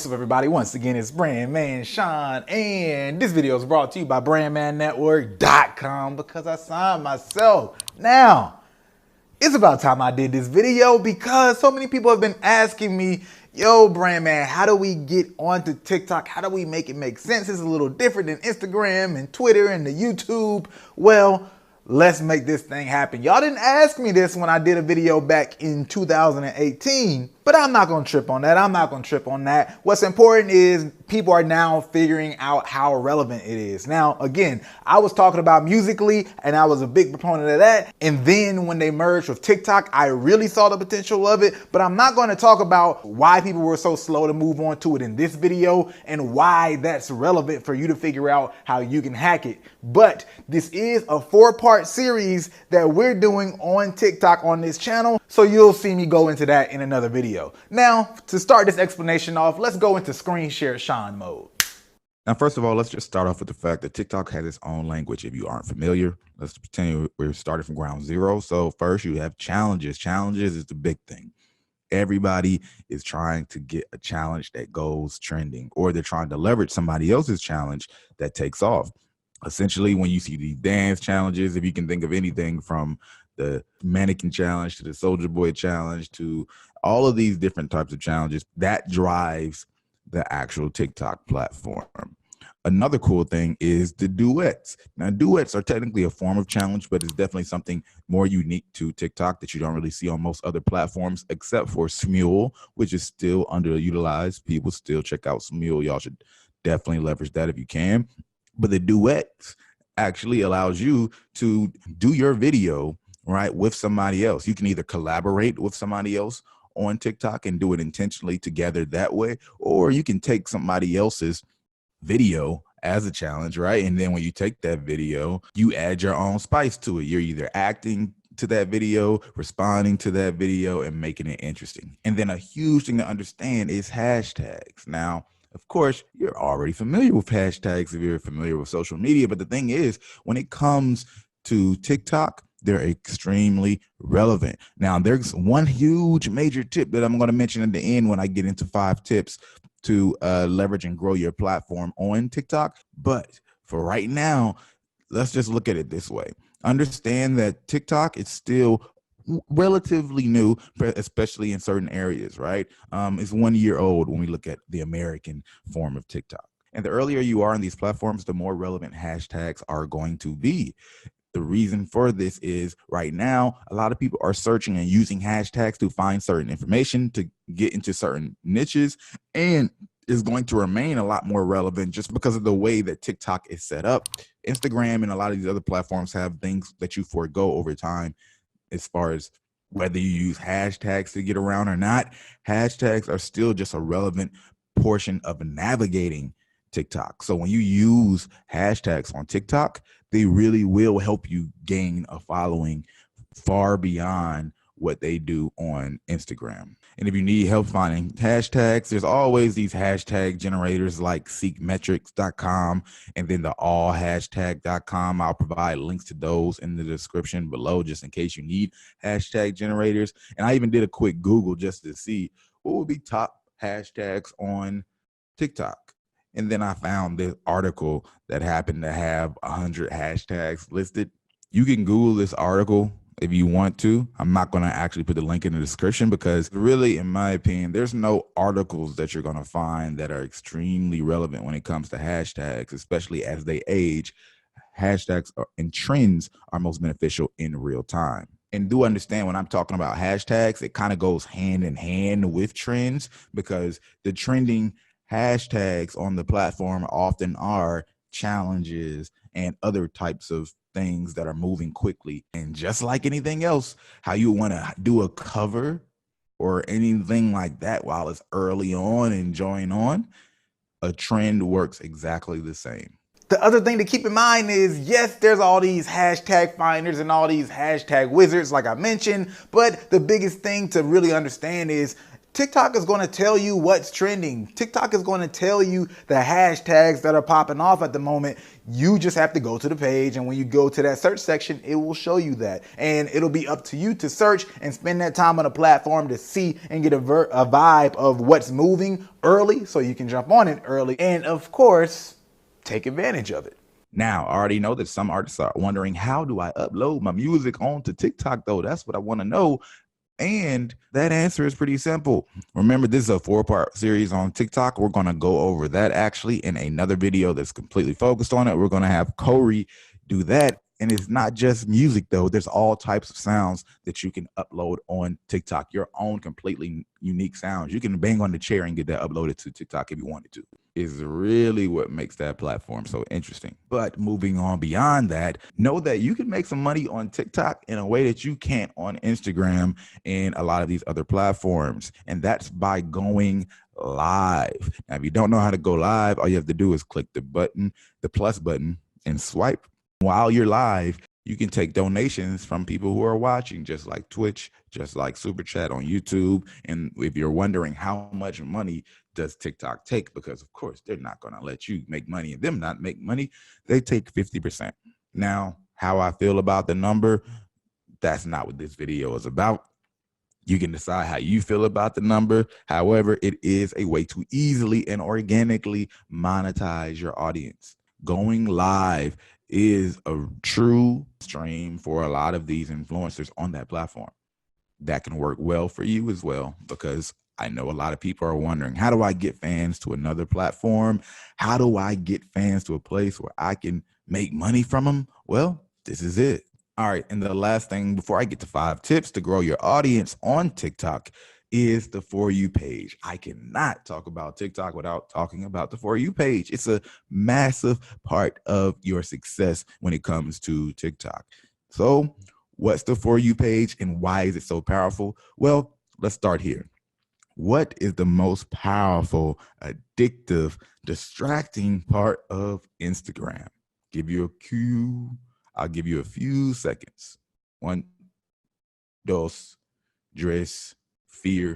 up, everybody? Once again, it's Brandman Sean, and this video is brought to you by BrandmanNetwork.com because I signed myself. Now, it's about time I did this video because so many people have been asking me, yo, Brandman, how do we get onto TikTok? How do we make it make sense? It's a little different than Instagram and Twitter and the YouTube. Well, let's make this thing happen. Y'all didn't ask me this when I did a video back in 2018, but I'm not gonna trip on that. What's important is people are now figuring out how relevant it is. Now, again, I was talking about Musical.ly and I was a big proponent of that. And then when they merged with TikTok, I really saw the potential of it, but I'm not gonna talk about why people were so slow to move on to it in this video and why that's relevant for you to figure out how you can hack it. But this is a 4-part series that we're doing on TikTok on this channel, so you'll see me go into that in another video. Now, to start this explanation off, let's go into screen share Sean mode. Now, first of all, let's just start off with the fact that TikTok has its own language. If you aren't familiar, let's pretend we're starting from ground zero. So first you have challenges. Challenges is the big thing. Everybody is trying to get a challenge that goes trending, or they're trying to leverage somebody else's challenge that takes off. Essentially, when you see these dance challenges, if you can think of anything from the mannequin challenge to the Soldier Boy challenge to all of these different types of challenges, that drives the actual TikTok platform. Another cool thing is the duets. Now, duets are technically a form of challenge, but it's definitely something more unique to TikTok that you don't really see on most other platforms, except for Smule, which is still underutilized. People still check out Smule. Y'all should definitely leverage that if you can. But the duets actually allows you to do your video, right, with somebody else. You can either collaborate with somebody else on TikTok and do it intentionally together that way, or you can take somebody else's video as a challenge, right? And then when you take that video, you add your own spice to it. You're either acting to that video, responding to that video, and making it interesting. And then a huge thing to understand is hashtags. Now, of course, you're already familiar with hashtags if you're familiar with social media, but the thing is, when it comes to TikTok, they're extremely relevant. Now, there's one huge major tip that I'm going to mention at the end when I get into 5 tips to leverage and grow your platform on TikTok. But for right now, let's just look at it this way. Understand that TikTok is still relatively new, especially in certain areas, right? It's 1 year old when we look at the American form of TikTok. And the earlier you are on these platforms, the more relevant hashtags are going to be. The reason for this is right now, a lot of people are searching and using hashtags to find certain information, to get into certain niches, and is going to remain a lot more relevant just because of the way that TikTok is set up. Instagram and a lot of these other platforms have things that you forego over time as far as whether you use hashtags to get around or not. Hashtags are still just a relevant portion of navigating TikTok. So when you use hashtags on TikTok, they really will help you gain a following far beyond what they do on Instagram. And if you need help finding hashtags, there's always these hashtag generators like seekmetrics.com and then the allhashtag.com. I'll provide links to those in the description below just in case you need hashtag generators. And I even did a quick Google just to see what would be top hashtags on TikTok. And then I found this article that happened to have 100 hashtags listed. You can Google this article if you want to. I'm not going to actually put the link in the description because really, in my opinion, there's no articles that you're going to find that are extremely relevant when it comes to hashtags, especially as they age. Hashtags and trends are most beneficial in real time. And do understand when I'm talking about hashtags, it kind of goes hand in hand with trends because the trending hashtags on the platform often are challenges and other types of things that are moving quickly. And just like anything else, how you want to do a cover or anything like that while it's early on and join on, a trend works exactly the same. The other thing to keep in mind is, yes, there's all these hashtag finders and all these hashtag wizards like I mentioned, but the biggest thing to really understand is TikTok is going to tell you what's trending. TikTok is going to tell you the hashtags that are popping off at the moment. You just have to go to the page, and when you go to that search section, it will show you that. And it'll be up to you to search and spend that time on a platform to see and get a vibe of what's moving early so you can jump on it early. And of course, take advantage of it. Now, I already know that some artists are wondering, how do I upload my music onto TikTok though? That's what I want to know. And that answer is pretty simple. Remember, this is a 4-part series on TikTok. We're going to go over that actually in another video that's completely focused on it. We're going to have Corey do that. And it's not just music, though. There's all types of sounds that you can upload on TikTok, your own completely unique sounds. You can bang on the chair and get that uploaded to TikTok if you wanted to. Is really what makes that platform so interesting. But moving on beyond that, know that you can make some money on TikTok in a way that you can't on Instagram and a lot of these other platforms. And that's by going live. Now, if you don't know how to go live, all you have to do is click the button, the plus button, and swipe. While you're live, you can take donations from people who are watching, just like Twitch, just like Super Chat on YouTube. And if you're wondering how much money does TikTok take, because of course they're not going to let you make money and them not make money, they take 50%. Now, how I feel about the number, that's not what this video is about. You can decide how you feel about the number. However, it is a way to easily and organically monetize your audience. Going live is a true stream for a lot of these influencers on that platform. That can work well for you as well, because I know a lot of people are wondering, how do I get fans to another platform? How do I get fans to a place where I can make money from them? Well, this is it. All right. And the last thing before I get to 5 tips to grow your audience on TikTok is the For You page. I cannot talk about TikTok without talking about the For You page. It's a massive part of your success when it comes to TikTok. So what's the For You page and why is it so powerful? Well, let's start here. What is the most powerful, addictive, distracting part of Instagram? Give you a cue. I'll give you a few seconds. 1, 2, 3, 4,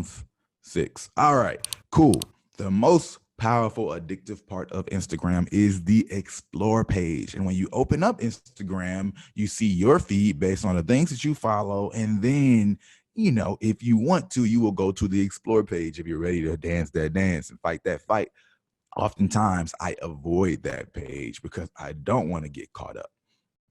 5, 6. All right, cool. The most powerful, addictive part of Instagram is the Explore page. And when you open up Instagram, you see your feed based on the things that you follow. And then, you know, if you want to, you will go to the Explore page if you're ready to dance that dance and fight that fight. Oftentimes, I avoid that page because I don't want to get caught up.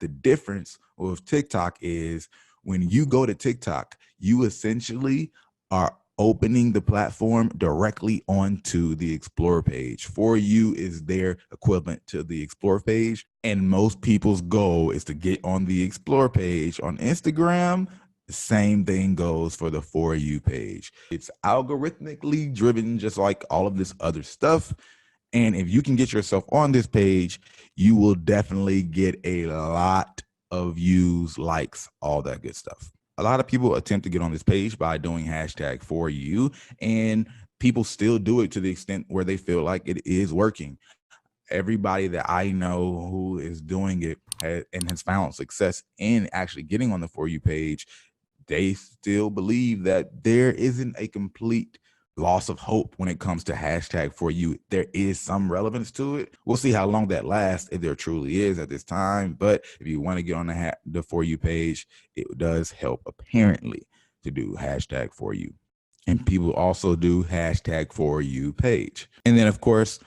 The difference with TikTok is when you go to TikTok, you essentially are opening the platform directly onto the Explore page. For You is their equivalent to the Explore page. And most people's goal is to get on the Explore page. On Instagram, the same thing goes for the For You page. It's algorithmically driven, just like all of this other stuff. And if you can get yourself on this page, you will definitely get a lot of views, likes, all that good stuff. A lot of people attempt to get on this page by doing hashtag For You, and people still do it to the extent where they feel like it is working. Everybody that I know who is doing it and has found success in actually getting on the For You page, they still believe that there isn't a complete loss of hope when it comes to hashtag For You. There is some relevance to it. We'll see how long that lasts, if there truly is at this time. But if you want to get on the For You page, it does help apparently to do hashtag For You. And people also do hashtag For You page. And then of course,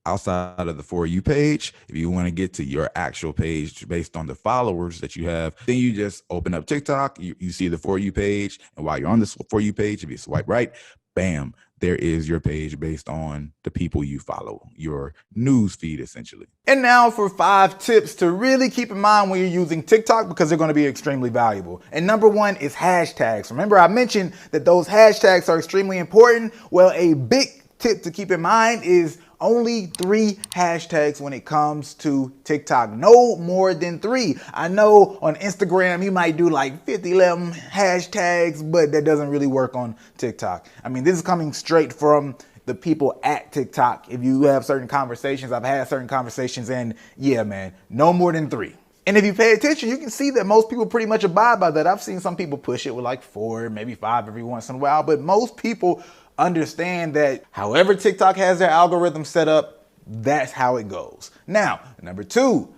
outside of the For You page, if you want to get to your actual page based on the followers that you have, then you just open up TikTok, you see the For You page. And while you're on this For You page, if you swipe right, bam, there is your page based on the people you follow, your news feed essentially. And now for 5 tips to really keep in mind when you're using TikTok, because they're going to be extremely valuable. And number 1 is hashtags. Remember, I mentioned that those hashtags are extremely important. Well, a big tip to keep in mind is only 3 hashtags when it comes to TikTok. No more than 3. I know on Instagram you might do like 50, 11 hashtags, but that doesn't really work on TikTok. I mean, this is coming straight from the people at TikTok. If you have certain conversations, I've had certain conversations, and yeah, man, no more than 3. And if you pay attention, you can see that most people pretty much abide by that. I've seen some people push it with like 4, maybe 5 every once in a while, but most people understand that however TikTok has their algorithm set up, that's how it goes. Now, number 2,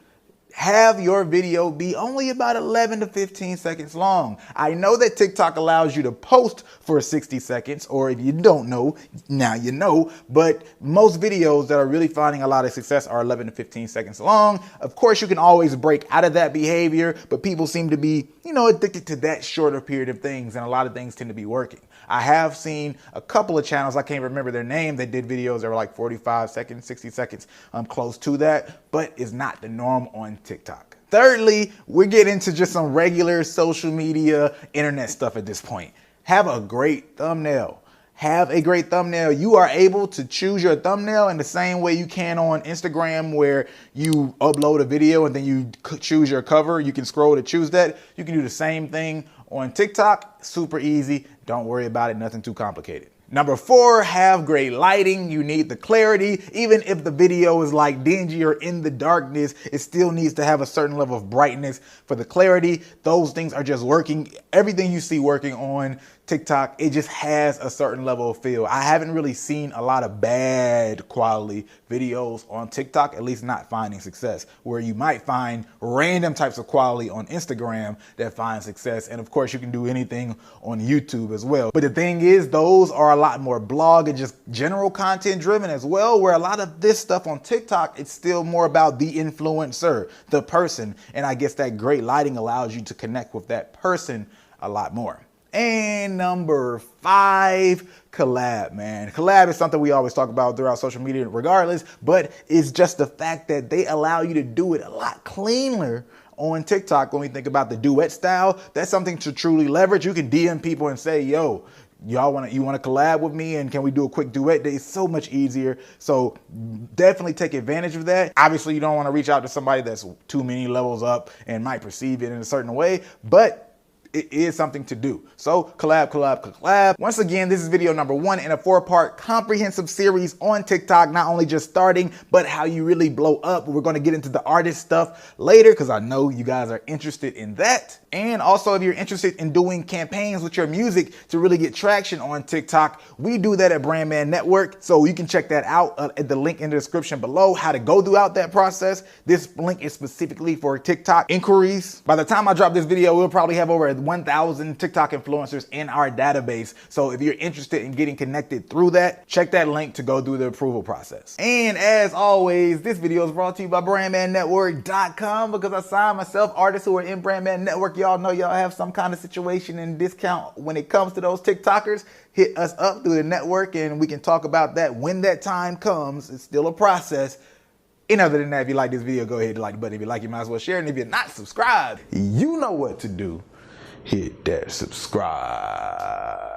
have your video be only about 11 to 15 seconds long. I know that TikTok allows you to post for 60 seconds, or if you don't know, now you know, but most videos that are really finding a lot of success are 11 to 15 seconds long. Of course, you can always break out of that behavior, but people seem to be, addicted to that shorter period of things, and a lot of things tend to be working. I have seen a couple of channels, I can't remember their name, that did videos that were like 45 seconds, 60 seconds, close to that, but it's not the norm on TikTok. Thirdly, we're getting into just some regular social media, internet stuff at this point. Have a great thumbnail. Have a great thumbnail. You are able to choose your thumbnail in the same way you can on Instagram, where you upload a video and then you choose your cover. You can scroll to choose that. You can do the same thing on TikTok. Super easy. Don't worry about it. Nothing too complicated. Number 4, have great lighting. You need the clarity. Even if the video is like dingy or in the darkness, it still needs to have a certain level of brightness for the clarity. Those things are just working. Everything you see working on TikTok, it just has a certain level of feel. I haven't really seen a lot of bad quality videos on TikTok, at least not finding success, where you might find random types of quality on Instagram that find success. And of course, you can do anything on YouTube as well. But the thing is, those are a lot more blog and just general content driven as well, where a lot of this stuff on TikTok, it's still more about the influencer, the person. And I guess that great lighting allows you to connect with that person a lot more. And number 5, collab, man. Collab is something we always talk about throughout social media regardless, but it's just the fact that they allow you to do it a lot cleaner on TikTok. When we think about the duet style, that's something to truly leverage. You can DM people and say, yo, you want to collab with me, and can we do a quick duet? It's so much easier. So definitely take advantage of that. Obviously, you don't want to reach out to somebody that's too many levels up and might perceive it in a certain way, but it is something to do. So collab, collab, collab. Once again, this is video number 1 in a 4-part comprehensive series on TikTok, not only just starting, but how you really blow up. We're going to get into the artist stuff later, because I know you guys are interested in that. And also, if you're interested in doing campaigns with your music to really get traction on TikTok, we do that at Brand Man Network. So you can check that out at the link in the description below, how to go throughout that process. This link is specifically for TikTok inquiries. By the time I drop this video, we'll probably have over 1,000 TikTok influencers in our database. So if you're interested in getting connected through that, check that link to go through the approval process. And as always, this video is brought to you by BrandManNetwork.com, because I sign myself artists who are in Brand Man Network. Y'all know y'all have some kind of situation and discount when it comes to those TikTokers. Hit us up through the network and we can talk about that when that time comes. It's still a process. And other than that, if you like this video, go ahead and like the button. If you like, you might as well share. And if you're not subscribed, you know what to do. Hit that subscribe.